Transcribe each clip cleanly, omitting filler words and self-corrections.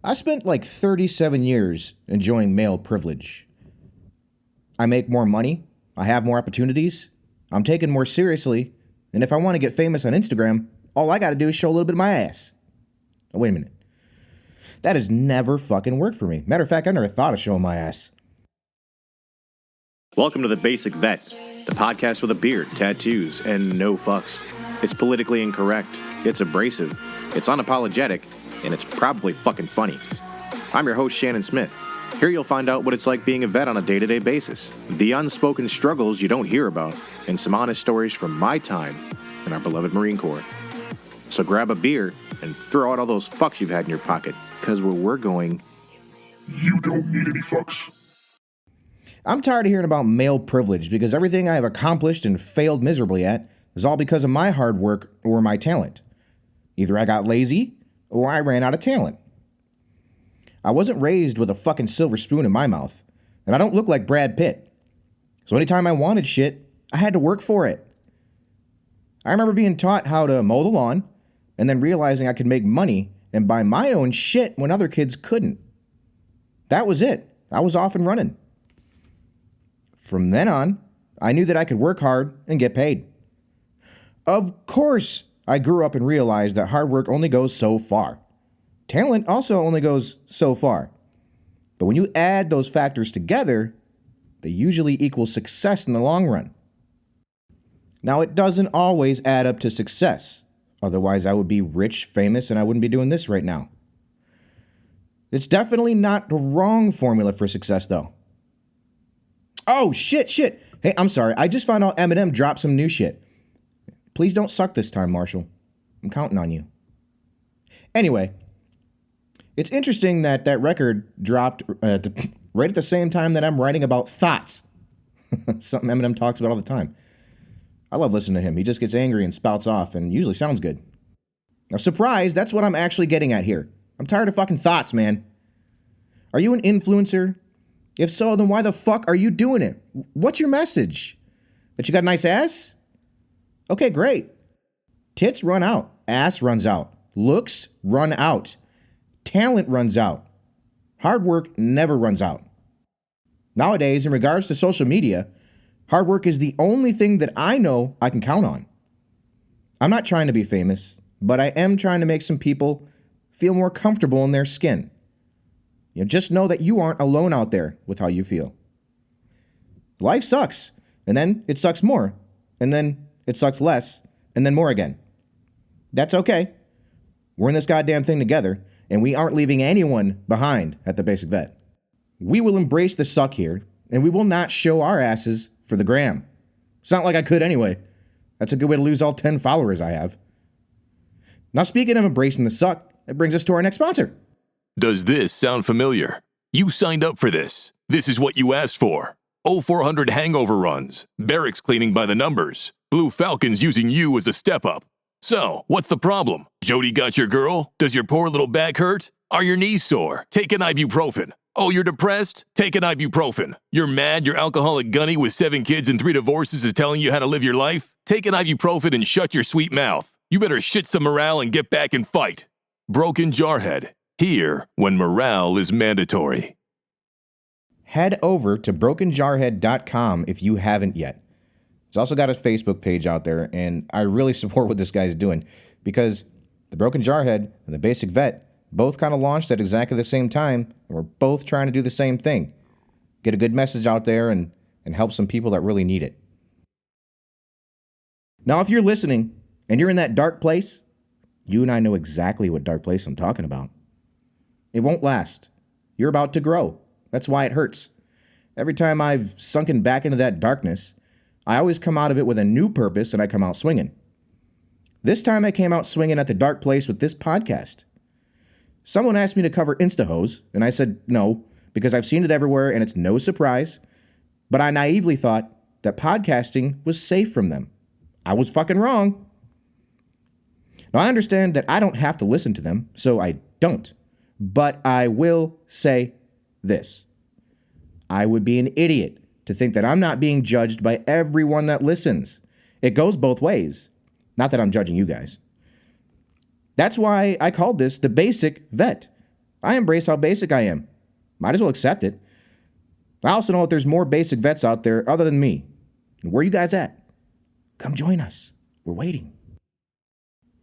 I spent like 37 years enjoying male privilege. I make more money, I have more opportunities, I'm taken more seriously, and if I want to get famous on Instagram, all I gotta do is show a little bit of my ass. Oh, wait a minute. That has never fucking worked for me. Matter of fact, I never thought of showing my ass. Welcome to The Basic Vet, the podcast with a beard, tattoos, and no fucks. It's politically incorrect, it's abrasive, it's unapologetic, and it's probably fucking funny. I'm your host, Shannon Smith. Here you'll find out what it's like being a vet on a day-to-day basis, the unspoken struggles you don't hear about, and some honest stories from my time in our beloved Marine Corps. So grab a beer and throw out all those fucks you've had in your pocket, because where we're going, you don't need any fucks. I'm tired of hearing about male privilege because everything I have accomplished and failed miserably at is all because of my hard work or my talent. Either I got lazy or I ran out of talent. I wasn't raised with a fucking silver spoon in my mouth, and I don't look like Brad Pitt. So anytime I wanted shit, I had to work for it. I remember being taught how to mow the lawn and then realizing I could make money and buy my own shit when other kids couldn't. That was it. I was off and running. From then on, I knew that I could work hard and get paid. Of course, I grew up and realized that hard work only goes so far. Talent also only goes so far. But when you add those factors together, they usually equal success in the long run. Now, it doesn't always add up to success. Otherwise, I would be rich, famous, and I wouldn't be doing this right now. It's definitely not the wrong formula for success, though. Oh, shit. Hey, I'm sorry. I just found out Eminem dropped some new shit. Please don't suck this time, Marshall. I'm counting on you. Anyway, it's interesting that that record dropped right at the same time that I'm writing about thoughts. Something Eminem talks about all the time. I love listening to him. He just gets angry and spouts off and usually sounds good. Now, surprise, that's what I'm actually getting at here. I'm tired of fucking thoughts, man. Are you an influencer? If so, then why the fuck are you doing it? What's your message? That you got a nice ass? Okay, great. Tits run out. Ass runs out. Looks run out. Talent runs out. Hard work never runs out. Nowadays, in regards to social media, hard work is the only thing that I know I can count on. I'm not trying to be famous, but I am trying to make some people feel more comfortable in their skin. Just know that you aren't alone out there with how you feel. Life sucks, and then it sucks more, and then it sucks less, and then more again. That's okay. We're in this goddamn thing together, and we aren't leaving anyone behind at the Basic Vet. We will embrace the suck here, and we will not show our asses for the gram. It's not like I could anyway. That's a good way to lose all 10 followers I have. Now, speaking of embracing the suck, it brings us to our next sponsor. Does this sound familiar? You signed up for this. This is what you asked for. 0400 hangover runs, barracks cleaning by the numbers, Blue Falcons using you as a step-up. So, what's the problem? Jody got your girl? Does your poor little back hurt? Are your knees sore? Take an ibuprofen. Oh, you're depressed? Take an ibuprofen. You're mad your alcoholic gunny with 7 kids and 3 divorces is telling you how to live your life? Take an ibuprofen and shut your sweet mouth. You better shit some morale and get back and fight. Broken Jarhead. Here, when morale is mandatory. Head over to brokenjarhead.com if you haven't yet. He's also got his Facebook page out there, and I really support what this guy's doing because the Broken Jarhead and the Basic Vet both kind of launched at exactly the same time, and we're both trying to do the same thing. Get a good message out there and help some people that really need it. Now, if you're listening and you're in that dark place, you and I know exactly what dark place I'm talking about. It won't last. You're about to grow. That's why it hurts. Every time I've sunken back into that darkness, I always come out of it with a new purpose and I come out swinging. This time I came out swinging at the dark place with this podcast. Someone asked me to cover InstaHose, and I said no, because I've seen it everywhere and it's no surprise. But I naively thought that podcasting was safe from them. I was fucking wrong. Now I understand that I don't have to listen to them, so I don't. But I will say this. I would be an idiot to think that I'm not being judged by everyone that listens. It goes both ways. Not that I'm judging you guys. That's why I called this the Basic Vet. I embrace how basic I am. Might as well accept it. I also know that there's more basic vets out there other than me. And where are you guys at? Come join us. We're waiting.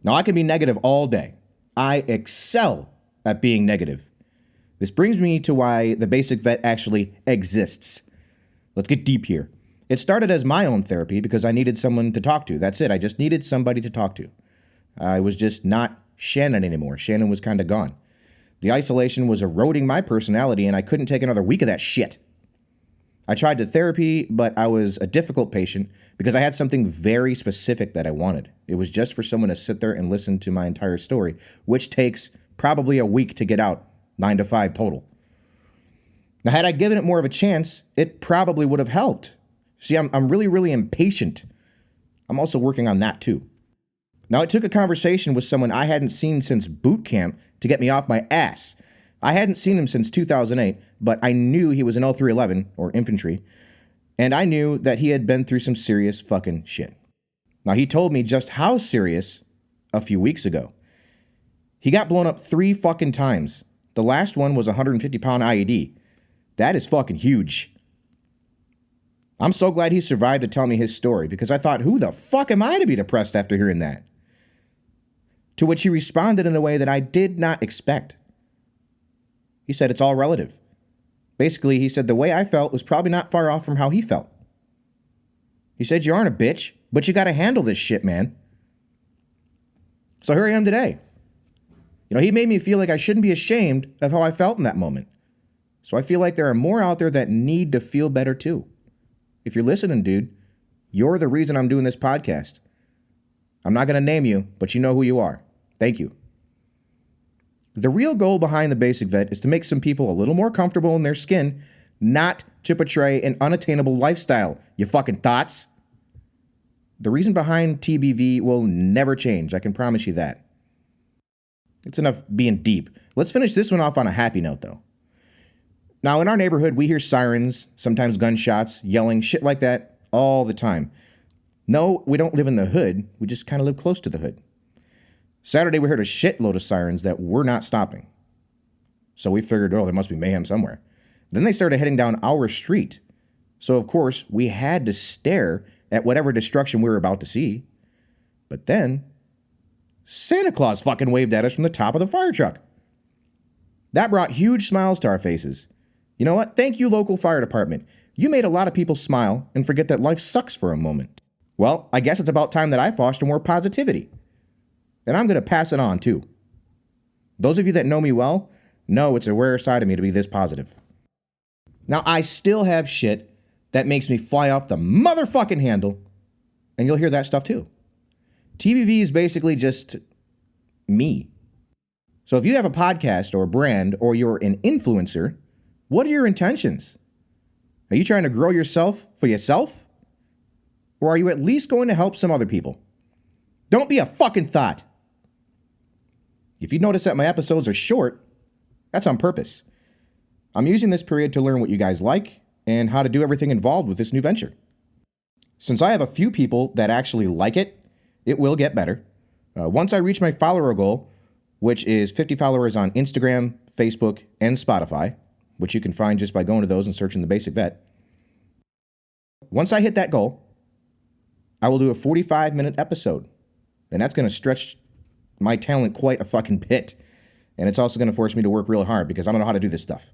Now, I can be negative all day. I excel at being negative. This brings me to why the basic vet actually exists. Let's get deep here. It started as my own therapy because I needed someone to talk to. That's it. I just needed somebody to talk to. I was just not Shannon anymore. Shannon was kind of gone. The isolation was eroding my personality, and I couldn't take another week of that shit. I tried to therapy, but I was a difficult patient because I had something very specific that I wanted. It was just for someone to sit there and listen to my entire story, which takes probably a week to get out, 9 to 5 total. Now, had I given it more of a chance, it probably would have helped. See, I'm really, really impatient. I'm also working on that too. Now, it took a conversation with someone I hadn't seen since boot camp to get me off my ass. I hadn't seen him since 2008, but I knew he was an L311, or infantry, and I knew that he had been through some serious fucking shit. Now, he told me just how serious a few weeks ago. He got blown up 3 fucking times. The last one was a 150-pound IED. That is fucking huge. I'm so glad he survived to tell me his story, because I thought, who the fuck am I to be depressed after hearing that? To which he responded in a way that I did not expect. He said it's all relative. Basically, he said the way I felt was probably not far off from how he felt. He said, you aren't a bitch, but you got to handle this shit, man. So here I am today. You know, he made me feel like I shouldn't be ashamed of how I felt in that moment. So I feel like there are more out there that need to feel better too. If you're listening, dude, you're the reason I'm doing this podcast. I'm not going to name you, but you know who you are. Thank you. The real goal behind the Basic Vet is to make some people a little more comfortable in their skin, not to portray an unattainable lifestyle, you fucking thoughts. The reason behind TBV will never change, I can promise you that. It's enough being deep. Let's finish this one off on a happy note, though. Now, in our neighborhood, we hear sirens, sometimes gunshots, yelling, shit like that, all the time. No, we don't live in the hood. We just kind of live close to the hood. Saturday, we heard a shitload of sirens that were not stopping. So we figured, oh, there must be mayhem somewhere. Then they started heading down our street. So, of course, we had to stare at whatever destruction we were about to see. But then, Santa Claus fucking waved at us from the top of the fire truck. That brought huge smiles to our faces. You know what? Thank you, local fire department. You made a lot of people smile and forget that life sucks for a moment. Well, I guess it's about time that I foster more positivity. And I'm going to pass it on, too. Those of you that know me well know it's a rare side of me to be this positive. Now, I still have shit that makes me fly off the motherfucking handle, and you'll hear that stuff, too. TBV is basically just me. So if you have a podcast or a brand or you're an influencer, what are your intentions? Are you trying to grow yourself for yourself? Or are you at least going to help some other people? Don't be a fucking thought. If you notice that my episodes are short, that's on purpose. I'm using this period to learn what you guys like and how to do everything involved with this new venture. Since I have a few people that actually like it, it will get better. Once I reach my follower goal, which is 50 followers on Instagram, Facebook, and Spotify, which you can find just by going to those and searching The Basic Vet. Once I hit that goal, I will do a 45-minute episode. And that's going to stretch my talent quite a fucking bit. And it's also going to force me to work real hard because I don't know how to do this stuff.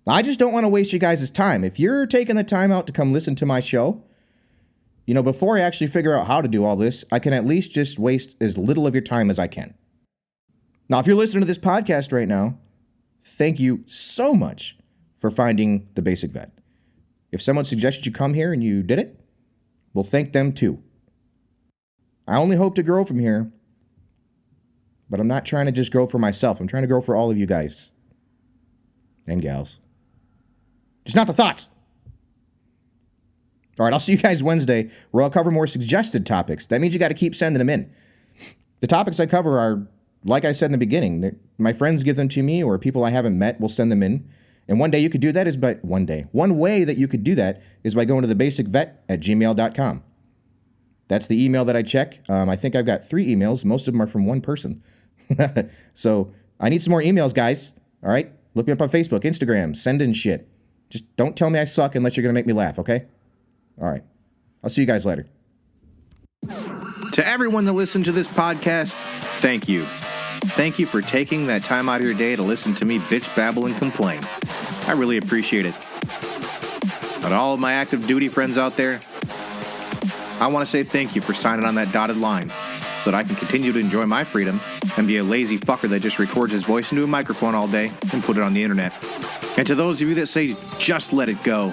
I just don't want to waste you guys' time. If you're taking the time out to come listen to my show, you know, before I actually figure out how to do all this, I can at least just waste as little of your time as I can. Now, if you're listening to this podcast right now, thank you so much for finding The Basic Vet. If someone suggested you come here and you did it, well, thank them too. I only hope to grow from here, but I'm not trying to just grow for myself. I'm trying to grow for all of you guys and gals. Just not the thoughts. All right, I'll see you guys Wednesday, where I'll cover more suggested topics. That means you got to keep sending them in. The topics I cover are, like I said in the beginning, my friends give them to me, or people I haven't met will send them in. And one way that you could do that is by going to thebasicvet@gmail.com. That's the email that I check. I think I've got 3 emails. Most of them are from one person. So I need some more emails, guys. All right? Look me up on Facebook, Instagram, send in shit. Just don't tell me I suck unless you're going to make me laugh, okay? All right. I'll see you guys later. To everyone that listened to this podcast, thank you. Thank you for taking that time out of your day to listen to me bitch, babble, and complain. I really appreciate it. And all of my active duty friends out there, I want to say thank you for signing on that dotted line so that I can continue to enjoy my freedom and be a lazy fucker that just records his voice into a microphone all day and put it on the internet. And to those of you that say, just let it go,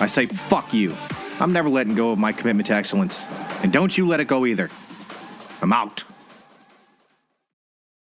I say, fuck you. I'm never letting go of my commitment to excellence. And don't you let it go either. I'm out.